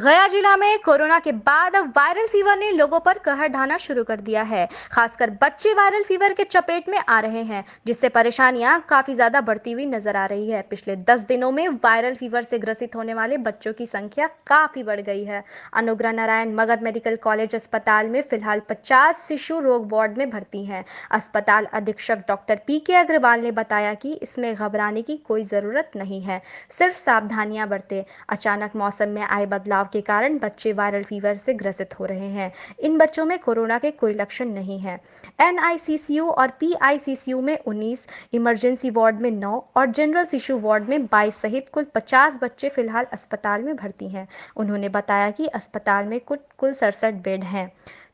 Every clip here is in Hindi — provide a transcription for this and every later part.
गया जिला में कोरोना के बाद अब वायरल फीवर ने लोगों पर कहर ढाना शुरू कर दिया है। खासकर बच्चे वायरल फीवर के चपेट में आ रहे हैं, जिससे परेशानियां काफी ज्यादा बढ़ती हुई नजर आ रही है। पिछले 10 दिनों में वायरल फीवर से ग्रसित होने वाले बच्चों की संख्या काफी बढ़ गई है। अनुग्रह नारायण मगध मेडिकल कॉलेज अस्पताल में फिलहाल 50 शिशु रोग वार्ड में भर्ती हैं। अस्पताल अधीक्षक डॉक्टर PK अग्रवाल ने बताया कि इसमें घबराने की कोई जरूरत नहीं है, सिर्फ सावधानियां बरतें। अचानक मौसम में आए बदलाव के कारण बच्चे वायरल फीवर से ग्रसित हो रहे हैं। इन बच्चों में कोरोना के कोई लक्षण नहीं है। NICCU और PICCU में 19, इमरजेंसी वार्ड में 9 और जनरल शिशु वार्ड में 22 सहित कुल 50 बच्चे फिलहाल अस्पताल में भर्ती हैं। उन्होंने बताया कि अस्पताल में कुल 67 बेड हैं।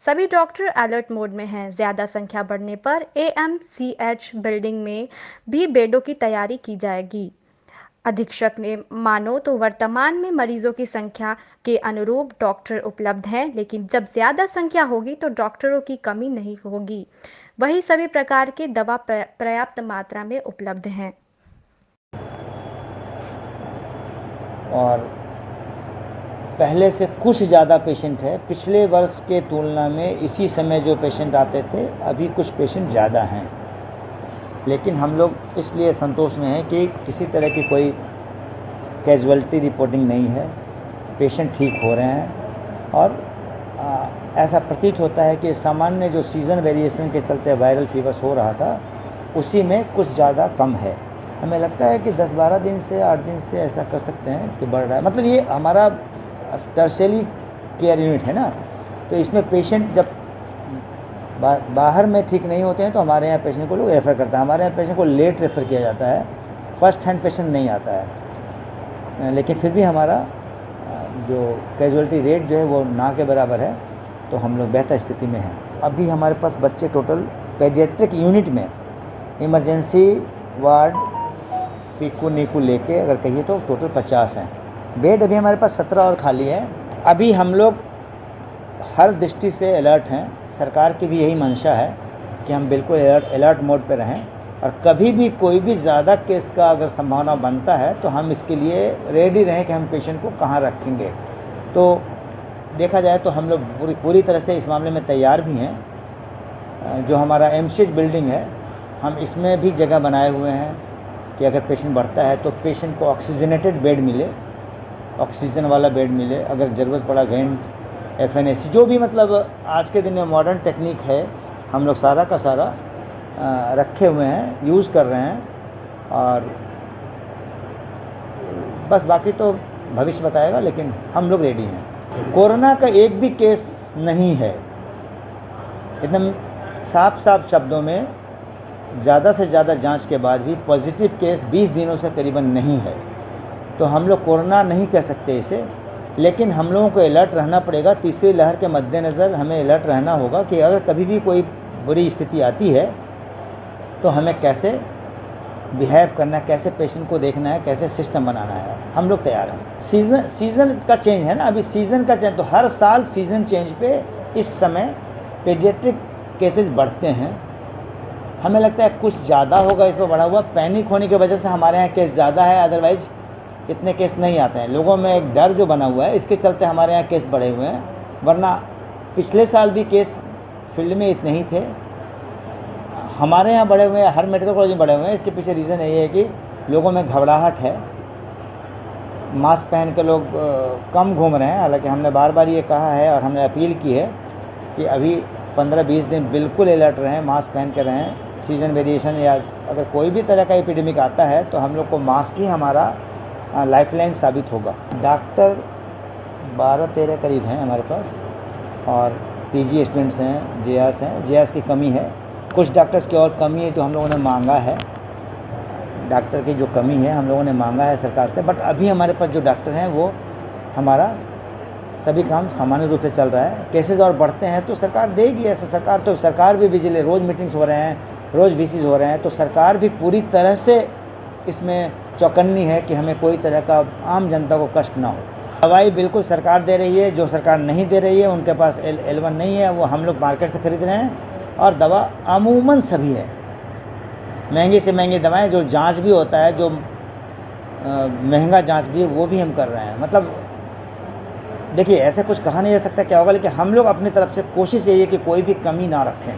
सभी डॉक्टर अलर्ट मोड में हैं। ज्यादा संख्या बढ़ने पर AMCH बिल्डिंग में भी बेडों की तैयारी की जाएगी। अधीक्षक ने मानो तो वर्तमान में मरीजों की संख्या के अनुरूप डॉक्टर उपलब्ध हैं, लेकिन जब ज्यादा संख्या होगी तो डॉक्टरों की कमी नहीं होगी। वही सभी प्रकार के दवा पर्याप्त मात्रा में उपलब्ध हैं। और पहले से कुछ ज़्यादा पेशेंट है। पिछले वर्ष के तुलना में इसी समय जो पेशेंट आते थे, अभी कुछ पेशेंट ज़्यादा हैं। लेकिन हम लोग इसलिए संतोष में हैं कि किसी तरह की कोई कैजुअलिटी रिपोर्टिंग नहीं है, पेशेंट ठीक हो रहे हैं। और ऐसा प्रतीत होता है कि सामान्य जो सीज़न वेरिएशन के चलते वायरल फीवर्स हो रहा था, उसी में कुछ ज़्यादा कम है। हमें लगता है कि 10-12 दिन से 8 दिन से ऐसा कर सकते हैं कि बढ़ रहा है। मतलब ये हमारा टर्शियरी केयर यूनिट है ना, तो इसमें पेशेंट जब बाहर में ठीक नहीं होते हैं तो हमारे यहाँ पेशेंट को लोग रेफ़र करते हैं। हमारे यहाँ पेशेंट को लेट रेफ़र किया जाता है, फर्स्ट हैंड पेशेंट नहीं आता है। लेकिन फिर भी हमारा जो कैजुअलिटी रेट जो है वो ना के बराबर है, तो हम लोग बेहतर स्थिति में हैं। अभी हमारे पास बच्चे टोटल पेडियाट्रिक यूनिट में इमरजेंसी वार्ड पीकू नीकू लेके अगर कहिए तो टोटल 50 हैं। बेड अभी हमारे पास 17 और खाली है। अभी हम लोग हर दृष्टि से अलर्ट हैं। सरकार की भी यही मंशा है कि हम बिल्कुल अलर्ट मोड पे रहें, और कभी भी कोई भी ज़्यादा केस का अगर संभावना बनता है तो हम इसके लिए रेडी रहें कि हम पेशेंट को कहाँ रखेंगे। तो देखा जाए तो हम लोग पूरी तरह से इस मामले में तैयार भी हैं। जो हमारा MCH बिल्डिंग है, हम इसमें भी जगह बनाए हुए हैं कि अगर पेशेंट बढ़ता है तो पेशेंट को ऑक्सीजनेटेड बेड मिले, ऑक्सीजन वाला बेड मिले। अगर ज़रूरत पड़ा वेंट, FNAC, जो भी मतलब आज के दिन में मॉडर्न टेक्निक है, हम लोग सारा का सारा रखे हुए हैं, यूज़ कर रहे हैं। और बस बाकी तो भविष्य बताएगा, लेकिन हम लोग रेडी हैं। कोरोना का एक भी केस नहीं है। एकदम साफ शब्दों में ज़्यादा से ज़्यादा जांच के बाद भी पॉजिटिव केस 20 दिनों से करीबन नहीं है। तो हम लोग कोरोना नहीं कह सकते इसे, लेकिन हम लोगों को अलर्ट रहना पड़ेगा। तीसरी लहर के मद्देनज़र हमें अलर्ट रहना होगा कि अगर कभी भी कोई बुरी स्थिति आती है तो हमें कैसे बिहेव करना है, कैसे पेशेंट को देखना है, कैसे सिस्टम बनाना है। हम लोग तैयार हैं। सीज़न का चेंज है ना, अभी सीज़न का चेंज, तो हर साल सीज़न चेंज पे इस समय पेडियाट्रिक केसेस बढ़ते हैं। हमें लगता है कुछ ज़्यादा होगा इस पर बढ़ा हुआ। पैनिक होने की वजह से हमारे यहाँ केस ज़्यादा है, अदरवाइज़ इतने केस नहीं आते हैं। लोगों में एक डर जो बना हुआ है, इसके चलते हमारे यहाँ केस बढ़े हुए हैं। वरना पिछले साल भी केस फील्ड में इतने ही थे। हमारे यहाँ बढ़े हुए हैं, हर मेडिकल कॉलेज में बढ़े हुए हैं। इसके पीछे रीज़न यही है कि लोगों में घबराहट है। मास्क पहन के लोग कम घूम रहे हैं। हालांकि हमने बार बार ये कहा है और हमने अपील की है कि अभी 15-20 दिन बिल्कुल अलर्ट रहें, मास्क पहन के रहें। सीज़न वेरिएशन या अगर कोई भी तरह का एपिडेमिक आता है तो हम लोग को मास्क ही हमारा लाइफलाइन साबित होगा। डॉक्टर 12-13 करीब हैं हमारे पास, और PG स्टूडेंट्स हैं, JRs हैं। JRs की कमी है, कुछ डॉक्टर्स की और कमी है जो हम लोगों ने मांगा है। डॉक्टर की जो कमी है हम लोगों ने मांगा है सरकार से, बट अभी हमारे पास जो डॉक्टर हैं वो हमारा सभी काम सामान्य रूप से चल रहा है। केसेस और बढ़ते हैं तो सरकार देगी। ऐसा सरकार भी विजिले, रोज़ मीटिंग्स हो रहे हैं, रोज़ VCs हो रहे हैं। तो सरकार भी पूरी तरह से इसमें चौकन्नी है कि हमें कोई तरह का आम जनता को कष्ट ना हो। दवाई बिल्कुल सरकार दे रही है। जो सरकार नहीं दे रही है, उनके पास L1 नहीं है, वो हम लोग मार्केट से खरीद रहे हैं। और दवा अमूमन सभी है, महंगी से महंगी दवाएं। जो जांच भी होता है, जो महंगा जांच भी है, वो भी हम कर रहे हैं। मतलब देखिए ऐसे कुछ कहा नहीं जा सकता क्या होगा, लेकिन हम लोग अपनी तरफ से कोशिश यही है कि कोई भी कमी ना रखें।